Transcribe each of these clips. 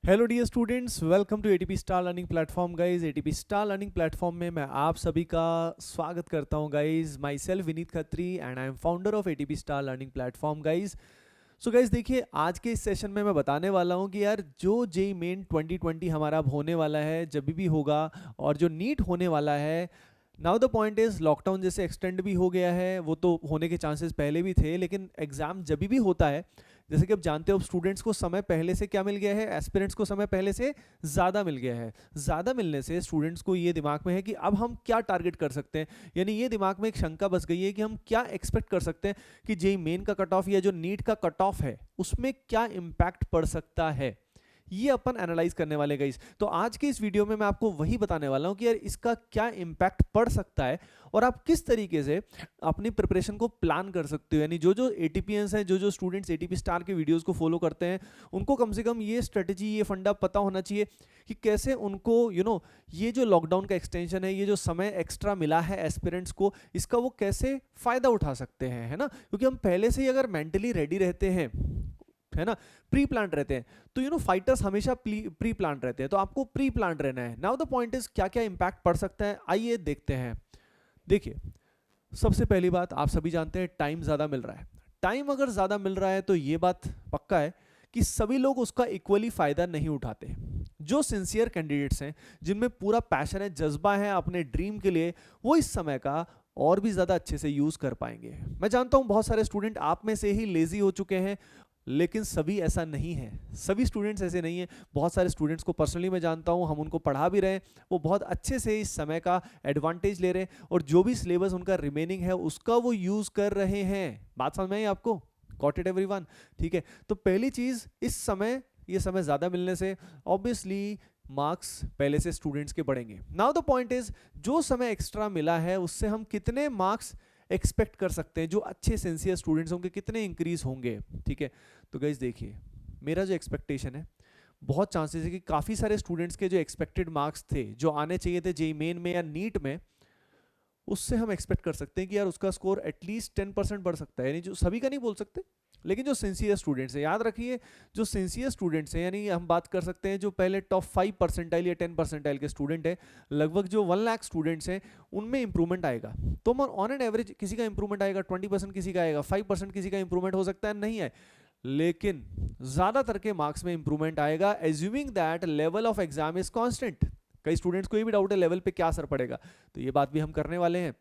Hello dear students, welcome to ATP Star Learning Platform guys. ATP Star Learning Platform में मैं आप सभी का स्वागत करता हूं guys. Myself Vineet Khatri and I am founder of ATP Star Learning Platform guys. So guys देखिए, आज के इस सेशन में मैं बताने वाला हूं कि यार जो जेई मेन 2020 हमारा अब होने वाला है, जब भी होगा, और जो नीट होने वाला है। Now the point is, lockdown जैसे एक्सटेंड भी हो गया है, वो तो होने के चांसेस पहले भी थे, लेकिन एग्जाम जब भी होता है, जैसे कि आप जानते हो, स्टूडेंट्स को समय पहले से क्या मिल गया है, एस्पिरेंट्स को समय पहले से ज़्यादा मिल गया है। ज़्यादा मिलने से स्टूडेंट्स को ये दिमाग में है कि अब हम क्या टारगेट कर सकते हैं, यानी ये दिमाग में एक शंका बस गई है कि हम क्या एक्सपेक्ट कर सकते हैं कि जेई मेन का कट ऑफ या जो नीट का कट ऑफ है उसमें क्या इम्पैक्ट पड़ सकता है। ये अपन एनालाइज करने वाले गाइस। तो आज के इस वीडियो में मैं आपको वही बताने वाला हूं कि यार इसका क्या इम्पैक्ट पड़ सकता है और आप किस तरीके से अपनी प्रिपरेशन को प्लान कर सकते हो। यानी जो जो एटीपीएंस हैं, जो जो स्टूडेंट्स एटीपी स्टार के वीडियोस को फॉलो करते हैं, उनको कम से कम ये स्ट्रेटजी, ये फंडा पता होना चाहिए कि कैसे उनको ये जो लॉकडाउन का एक्सटेंशन है, ये जो समय एक्स्ट्रा मिला है एस्पिरेंट्स को, इसका वो कैसे फायदा उठा सकते हैं, है ना। क्योंकि हम पहले से ही अगर मेंटली रेडी रहते हैं, है ना, प्री प्लान रहते हैं, तो फाइटर्स हमेशा प्री प्लान रहते हैं, तो आपको प्री प्लान रहना है। नाउ द पॉइंट इज, क्या क्या इंपैक्ट पड़ सकता है, आइए देखते हैं। देखिए, सबसे पहली बात, आप सभी जानते हैं टाइम ज्यादा मिल रहा है। टाइम अगर ज्यादा मिल रहा है तो ये बात पक्का है कि सभी लोग उसका इक्वली फायदा नहीं उठाते। जो सिंसियर कैंडिडेट्स हैं, जिनमें पूरा पैशन है, जज्बा है अपने ड्रीम के लिए, वो इस समय का और भी ज्यादा अच्छे से यूज कर पाएंगे। मैं जानता हूं बहुत सारे स्टूडेंट आप में से ही लेजी हो चुके हैं, लेकिन सभी ऐसा नहीं है, सभी स्टूडेंट्स ऐसे नहीं है। बहुत सारे स्टूडेंट्स को पर्सनली मैं जानता हूं, हम उनको पढ़ा भी रहे हैं, वो बहुत अच्छे से इस समय का एडवांटेज ले रहे हैं और जो भी सिलेबस उनका रिमेनिंग है उसका वो यूज कर रहे हैं। बात समझ में आई आपको? Got it everyone? ठीक है, तो पहली चीज, इस समय ये समय ज्यादा मिलने से ऑब्वियसली मार्क्स पहले से स्टूडेंट्स के बढ़ेंगे। नाउ द पॉइंट इज, जो समय एक्स्ट्रा मिला है उससे हम कितने मार्क्स एक्सपेक्ट कर सकते हैं, जो अच्छे सिंसियर स्टूडेंट्स होंगे कितने इंक्रीज होंगे। ठीक है, तो गाइस देखिए, मेरा जो एक्सपेक्टेशन है, बहुत चांसेस है कि काफ़ी सारे स्टूडेंट्स के जो एक्सपेक्टेड मार्क्स थे, जो आने चाहिए थे जेई मेन में या नीट में, उससे हम एक्सपेक्ट कर सकते हैं कि यार उसका स्कोर एटलीस्ट 10% बढ़ सकता है। यानी जो सभी का नहीं बोल सकते, लेकिन जो सिंसियर स्टूडेंट्स हैं, याद रखिए, जो सिंसियर स्टूडेंट्स हैं, यानी हम बात कर सकते हैं जो पहले टॉप 5 परसेंटाइल या 10 परसेंटाइल के स्टूडेंट हैं, लगभग जो 1 लाख स्टूडेंट्स हैं, उनमें इंप्रूवमेंट आएगा। तो ऑन एन एवरेज किसी का इंप्रूवमेंट आएगा 20%, किसी का आएगा 5%, किसी का इंप्रूवमेंट हो सकता है नहीं है, लेकिन ज्यादातर के मार्क्स में इंप्रूवमेंट आएगा, assuming that level of exam is constant. कई स्टूडेंट्स को ये भी डाउट है लेवल पे क्या असर पड़ेगा, तो ये बात भी हम करने वाले हैं।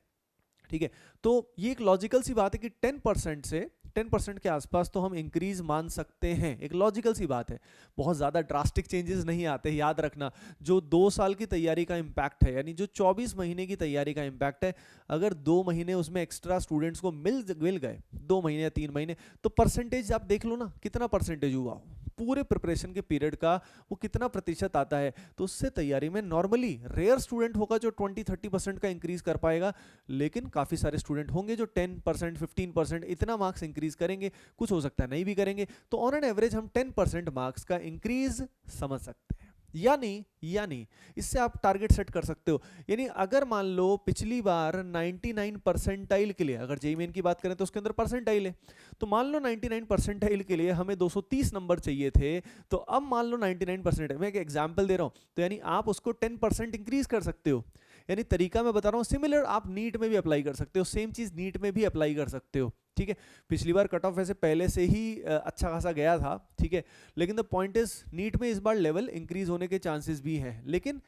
ठीक है, तो ये एक लॉजिकल सी बात है कि 10% से 10% के आसपास तो हम इंक्रीज मान सकते हैं, एक लॉजिकल सी बात है। बहुत ज़्यादा ड्रास्टिक चेंजेस नहीं आते, याद रखना। जो 2 साल की तैयारी का इम्पैक्ट है, यानी जो 24 महीने की तैयारी का इम्पैक्ट है, अगर 2 महीने उसमें एक्स्ट्रा स्टूडेंट्स को मिल गए, 2 महीने या 3 महीने, तो परसेंटेज आप देख लो ना, कितना परसेंटेज हुआ पूरे प्रिपरेशन के पीरियड का, वो कितना प्रतिशत आता है। तो उससे तैयारी में नॉर्मली रेयर स्टूडेंट होगा जो 20-30% का इंक्रीज कर पाएगा, लेकिन काफ़ी सारे स्टूडेंट होंगे जो 10%, 15% इतना मार्क्स इंक्रीज करेंगे। कुछ हो सकता है नहीं भी करेंगे, तो ऑन एन एवरेज हम 10% मार्क्स का इंक्रीज समझ सकते हैं। यानी इससे आप टारगेट सेट कर सकते हो। यानी अगर मान लो पिछली बार 99 परसेंटाइल के लिए, अगर जेईई मेन की बात करें तो उसके अंदर परसेंटाइल है, तो मान लो 99 परसेंटाइल के लिए हमें 230 नंबर चाहिए थे, तो अब मान लो 99% है। मैं एक एग्जांपल दे रहा हूं, तो यानी आप उसको 10% इंक्रीज कर सकते हो। यानी तरीका मैं बता रहा हूँ, सिमिलर आप नीट में भी अप्लाई कर सकते हो, सेम चीज नीट में भी अप्लाई कर सकते हो। ठीक है, पिछली बार कट ऑफ वैसे पहले से ही अच्छा खासा गया था, ठीक है, लेकिन द पॉइंट इज, नीट में इस बार लेवल इंक्रीज होने के चांसेस भी हैं, लेकिन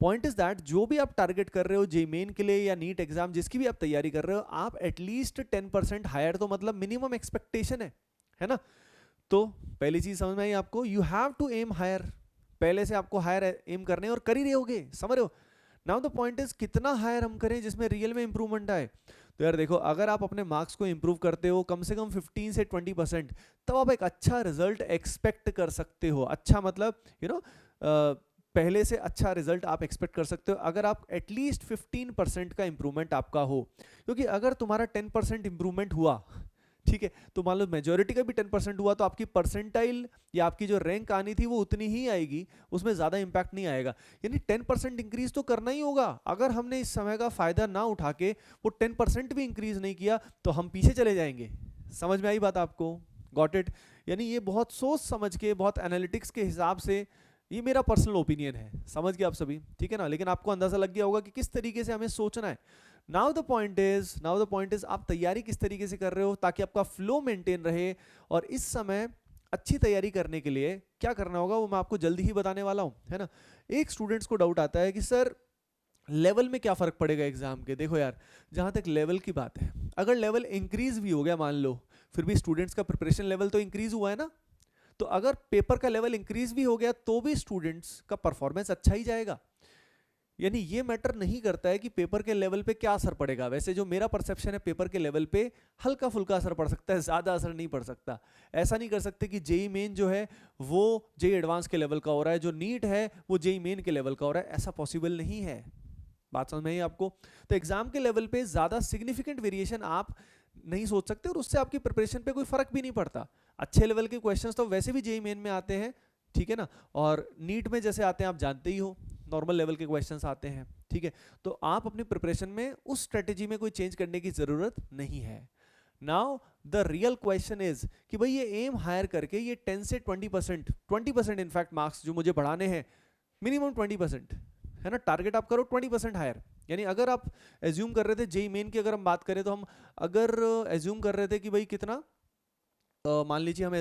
पॉइंट इज दैट जो भी आप टारगेट कर रहे हो जेईई मेन के लिए या नीट एग्जाम, जिसकी भी आप तैयारी कर रहे हो, आप एटलीस्ट 10% हायर, तो मतलब मिनिमम एक्सपेक्टेशन है ना। तो पहली चीज समझ में आई आपको, you have to aim higher, पहले से आपको हायर एम करने और कर ही रहे होगे, समझ रहे हो। नाउ द पॉइंट इज, कितना हायर हम करें जिसमें रियल में इंप्रूवमेंट आए। तो यार देखो, अगर आप अपने मार्क्स को इंप्रूव करते हो कम से कम 15 से 20%, तब आप एक अच्छा रिजल्ट एक्सपेक्ट कर सकते हो। अच्छा मतलब पहले से अच्छा रिजल्ट आप एक्सपेक्ट कर सकते हो अगर आप एटलीस्ट 15% का इंप्रूवमेंट आपका हो। क्योंकि अगर तुम्हारा 10% इंप्रूवमेंट हुआ, ठीक है, तो मान लो मेजॉरिटी का भी 10% हुआ, तो आपकी परसेंटाइल या आपकी जो रैंक आनी थी वो उतनी ही आएगी, उसमें ज्यादा इंपैक्ट नहीं आएगा। यानी 10% इंक्रीज तो करना ही होगा। अगर हमने इस समय का फायदा ना उठा के वो 10% भी इंक्रीज नहीं किया, तो हम पीछे चले जाएंगे। समझ में आई बात आपको? Got it? यानी ये बहुत सोच समझ के, बहुत एनालिटिक्स के हिसाब से ये मेरा पर्सनल ओपिनियन है, समझ गए आप सभी, ठीक है ना। लेकिन आपको अंदाजा लग गया होगा कि किस तरीके से हमें सोचना है। नाउ द पॉइंट इज आप तैयारी किस तरीके से कर रहे हो ताकि आपका फ्लो मेंटेन रहे। और इस समय अच्छी तैयारी करने के लिए क्या करना होगा वो मैं आपको जल्दी ही बताने वाला हूं, है ना। एक स्टूडेंट्स को डाउट आता है कि सर लेवल में क्या फर्क पड़ेगा एग्जाम के। देखो यार, जहां तक लेवल की बात है, अगर लेवल इंक्रीज भी हो गया मान लो, फिर भी स्टूडेंट्स का प्रिपरेशन लेवल तो इंक्रीज हुआ है ना। तो अगर पेपर का लेवल इंक्रीज भी हो गया तो भी स्टूडेंट्स का परफॉर्मेंस अच्छा ही जाएगा। यानी ये मैटर नहीं करता है कि पेपर के लेवल पे क्या असर पड़ेगा। वैसे जो मेरा परसेप्शन है, पेपर के लेवल पे हल्का फुल्का असर पड़ सकता है, ज्यादा असर नहीं पड़ सकता। ऐसा नहीं कर सकते कि जेई मेन जो है वो जेई एडवांस के लेवल का हो रहा है, जो नीट है वो जेई मेन के लेवल का हो रहा है, ऐसा पॉसिबल नहीं है। बात समझ में आई आपको। तो एग्जाम के लेवल पे ज्यादा सिग्निफिकेंट वेरिएशन आप नहीं सोच सकते और उससे आपकी प्रिपरेशन पे कोई फर्क भी नहीं पड़ता। अच्छे लेवल के क्वेश्चंस तो वैसे भी जेई मेन में आते हैं, ठीक है ना। और नीट में जैसे आते हैं आप जानते ही हो, नॉर्मल लेवल के क्वेश्चंस आते हैं, ठीक है। तो आप अपनी प्रिपरेशन में उस स्ट्रेटेजी में कोई चेंज करने की जरूरत नहीं है। Now the real question is कि भाई ये एम हायर करके ये 10 से 20% इनफैक्ट मार्क्स जो मुझे बढ़ाने हैं, मिनिमम 20%, है ना। टारगेट आप करो 20% हायर। यानी अगर आप एज्यूम कर रहे थे जेई मेन की, अगर हम बात करें तो हम अगर एज्यूम कर रहे थे कि भाई कितना, मान लीजिए हम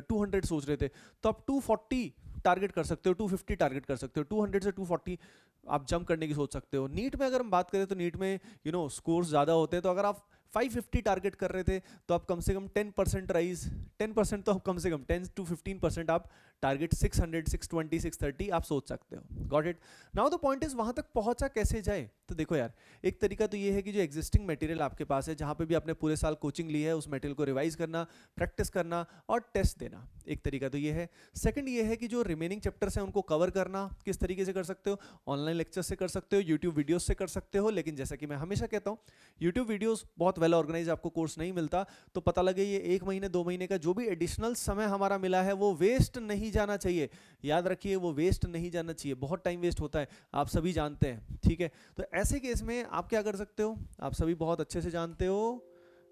200 सोच रहे थे, तो आप 240 टारगेट कर सकते हो, 250 टारगेट कर सकते हो, 200 से 240 आप जंप करने की सोच सकते हो। नीट में अगर हम बात करें तो नीट में स्कोर्स ज़्यादा होते हैं, तो अगर आप 550 टारगेट कर रहे थे तो आप कम से कम 10% राइज, 10% तो आप कम से कम 10 to 15% आप टारगेट 600, 620, 630 आप सोच सकते हो। Got it. Now the point is वहां तक पहुंचा कैसे जाए। तो देखो यार, एक तरीका तो ये है कि जो एग्जिस्टिंग मटेरियल आपके पास है, जहां पे भी आपने पूरे साल कोचिंग ली है, उस मटेरियल को रिवाइज करना, प्रैक्टिस करना और टेस्ट देना, एक तरीका तो ये है। सेकंड ये है कि जो रिमेनिंग चैप्टर्स हैं उनको कवर करना। किस तरीके से कर सकते हो, ऑनलाइन लेक्चर से कर सकते हो, यूट्यूब वीडियोस से कर सकते हो। लेकिन जैसा कि मैं हमेशा कहता हूँ, यूट्यूब वीडियोस बहुत वेल ऑर्गेनाइज आपको कोर्स नहीं मिलता, तो पता लगे ये 1 महीने 2 महीने का जो भी एडिशनल समय हमारा मिला है वो वेस्ट नहीं जाना चाहिए। याद रखिए, वो वेस्ट नहीं जाना चाहिए, बहुत टाइम वेस्ट होता है, आप सभी जानते हैं, ठीक है। तो ऐसे केस में आप क्या कर सकते हो, आप सभी बहुत अच्छे से जानते हो।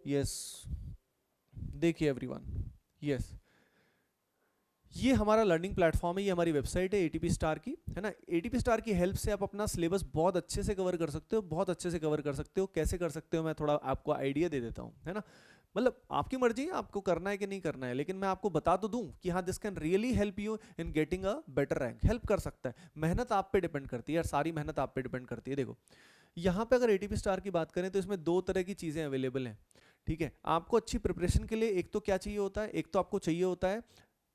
यस, देखिए एवरीवन, यस, ये हमारा लर्निंग प्लेटफॉर्म है, ये हमारी वेबसाइट है एटीपी स्टार की, है ना। एटीपी स्टार की हेल्प से आप अपना सिलेबस बहुत अच्छे से कवर कर सकते हो, बहुत अच्छे से कवर कर सकते हो। कैसे कर सकते हो मैं थोड़ा आपको आइडिया दे देता हूँ, है ना। मतलब आपकी मर्जी है आपको करना है कि नहीं करना है, लेकिन मैं आपको बता तो दूं कि हाँ, this can really help you in getting a better rank. Help कर सकता है, मेहनत आप पे डिपेंड करती है यार, सारी मेहनत आप पे डिपेंड करती है। देखो यहाँ पे अगर एटीपी स्टार की बात करें तो इसमें 2 तरह की चीज़ें अवेलेबल हैं, ठीक है। आपको अच्छी प्रिपरेशन के लिए एक तो क्या चाहिए होता है, एक तो आपको चाहिए होता है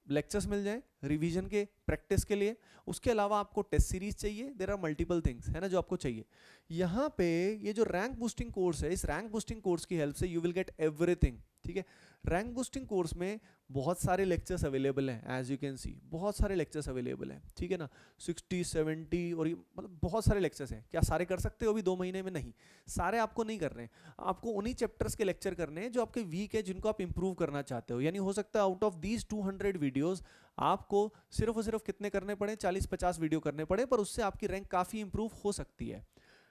लेक्चर्स मिल जाए रिवीजन के, प्रैक्टिस के लिए। उसके अलावा आपको टेस्ट सीरीज चाहिए, देयर आर मल्टीपल थिंग्स, है ना, जो आपको चाहिए। यहाँ पे ये जो रैंक बूस्टिंग कोर्स है, इस रैंक बूस्टिंग कोर्स की हेल्प से यू विल गेट एवरीथिंग, ठीक है। रैंक बूस्टिंग कोर्स में बहुत सारे लेक्चर्स अवेलेबल हैं, एज यू कैन सी बहुत सारे लेक्चर्स अवेलेबल हैं, ठीक है ना। 60, 70 और मतलब बहुत सारे लेक्चर्स हैं। क्या सारे कर सकते हो अभी 2 महीने में? नहीं, सारे आपको नहीं करने हैं। आपको उन्हीं चैप्टर्स के लेक्चर करने हैं जो आपके वीक है, जिनको आप इंप्रूव करना चाहते हो। यानी हो सकता है आउट ऑफ दीज 200 वीडियोस आपको सिर्फ और सिर्फ कितने करने पड़े, 40-50 वीडियो करने पड़े, पर उससे आपकी रैंक काफ़ी इंप्रूव हो सकती है।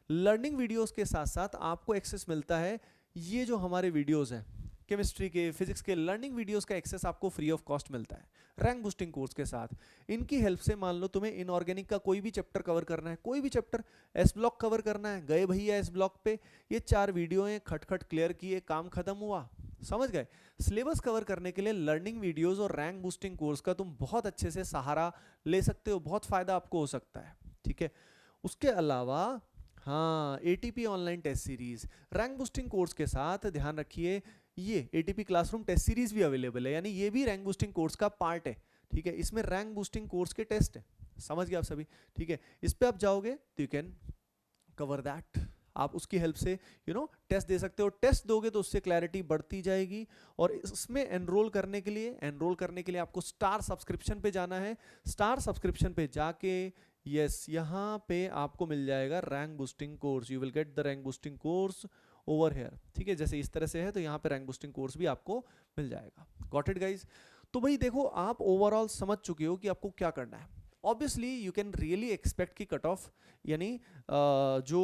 लर्निंग वीडियोस के साथ साथ आपको एक्सेस मिलता है, ये जो हमारे वीडियोस हैं केमिस्ट्री के, फिजिक्स के, लर्निंग वीडियोस का एक्सेस आपको फ्री ऑफ कॉस्ट मिलता है रैंक बूस्टिंग कोर्स के साथ। इनकी हेल्प से मान लो तुम्हें इनऑर्गेनिक का कोई भी चैप्टर कवर करना है, कोई भी चैप्टर, एस ब्लॉक कवर करना है, गए भैया एस ब्लॉक पे, ये 4 वीडियो हैं, खटखट क्लियर किए, काम खत्म हुआ, समझ गए। सिलेबस कवर करने के लिए लर्निंग वीडियोस और रैंक बूस्टिंग कोर्स का तुम बहुत अच्छे से सहारा ले सकते हो, बहुत फायदा आपको हो सकता है, ठीक है। उसके अलावा हाँ, ATP online test series, rank boosting course के साथ ध्यान रखिए ये एटीपी क्लासरूम टेस्ट सीरीज भी अवेलेबल है, यानी ये भी रैंक बूस्टिंग कोर्स का पार्ट है, ठीक है। इसमें रैंक बूस्टिंग कोर्स के टेस्ट है, समझ गए आप सभी, ठीक है। इस पे आप जाओगे तो यू कैन कवर दैट, आप उसकी हेल्प से टेस्ट दे सकते हो। टेस्ट दोगे तो उससे क्लैरिटी बढ़ती जाएगी। और इसमें एनरोल करने के लिए आपको स्टार सब्सक्रिप्शन पे जाना है। स्टार सब्सक्रिप्शन पे जाके यस, यहाँ पे आपको मिल जाएगा rank boosting course, you will get the rank boosting course over here, ठीक है। जैसे इस तरह से है तो यहाँ पे रैंक बूस्टिंग कोर्स भी आपको मिल जाएगा। Got it guys. तो भाई देखो, आप ओवरऑल समझ चुके हो कि आपको क्या करना है। Obviously you can really expect की कट ऑफ, यानी जो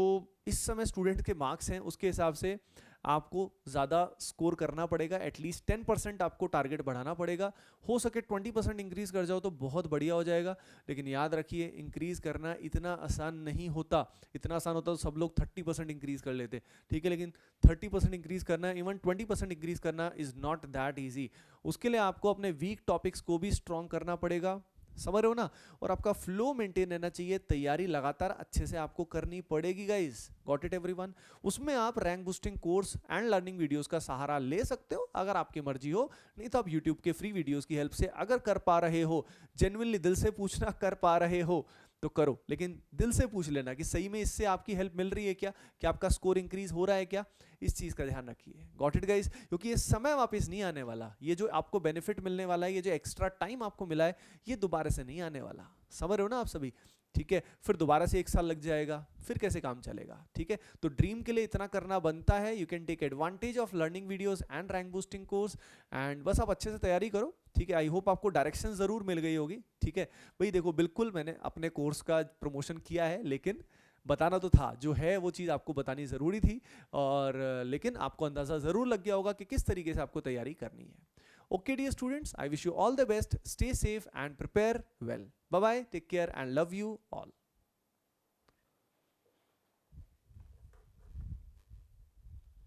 इस समय स्टूडेंट के मार्क्स हैं उसके हिसाब से आपको ज़्यादा स्कोर करना पड़ेगा, एटलीस्ट 10% आपको टारगेट बढ़ाना पड़ेगा। हो सके 20% इंक्रीज कर जाओ तो बहुत बढ़िया हो जाएगा, लेकिन याद रखिए इंक्रीज करना इतना आसान नहीं होता। इतना आसान होता तो सब लोग 30% इंक्रीज कर लेते, ठीक है, लेकिन 30% इंक्रीज करना, इवन 20% इंक्रीज करना इज नॉट दैट ईजी। उसके लिए आपको अपने वीक टॉपिक्स को भी स्ट्रॉन्ग करना पड़ेगा, समझ रहे हो ना, और आपका फ्लो मेंटेन रहना चाहिए, तैयारी लगातार अच्छे से आपको करनी पड़ेगी गाइस। Got it everyone. उसमें आप rank boosting course and learning videos का सहारा ले सकते हो अगर आपकी मर्जी हो, नहीं तो आप यूट्यूब के फ्री वीडियोस की हेल्प से अगर कर पा रहे हो, जेन्युइनली दिल से पूछना, कर पा रहे हो तो करो, लेकिन दिल से पूछ लेना कि सही में इससे आपकी हेल्प मिल रही है क्या, कि आपका स्कोर इंक्रीज हो रहा है क्या, इस चीज का ध्यान रखिए। गॉट इट गाइस, क्योंकि ये समय वापस नहीं आने वाला, ये जो आपको बेनिफिट मिलने वाला है, ये जो एक्स्ट्रा टाइम आपको मिला है, ये दोबारा से नहीं आने वाला, समझ रहे हो ना आप सभी, ठीक है। फिर दोबारा से 1 साल लग जाएगा, फिर कैसे काम चलेगा, ठीक है। तो ड्रीम के लिए इतना करना बनता है। You can take advantage of learning videos and rank boosting course, and बस आप अच्छे से तैयारी करो, ठीक है। आई होप आपको डायरेक्शन जरूर मिल गई होगी, ठीक है भाई। देखो बिल्कुल मैंने अपने कोर्स का प्रमोशन किया है, लेकिन बताना तो था, जो है वो चीज़ आपको बतानी ज़रूरी थी, और लेकिन आपको अंदाज़ा ज़रूर लग गया होगा कि किस तरीके से आपको तैयारी करनी है। Okay dear students, I wish you all the best, stay safe and prepare well. Bye bye, take care and love you all.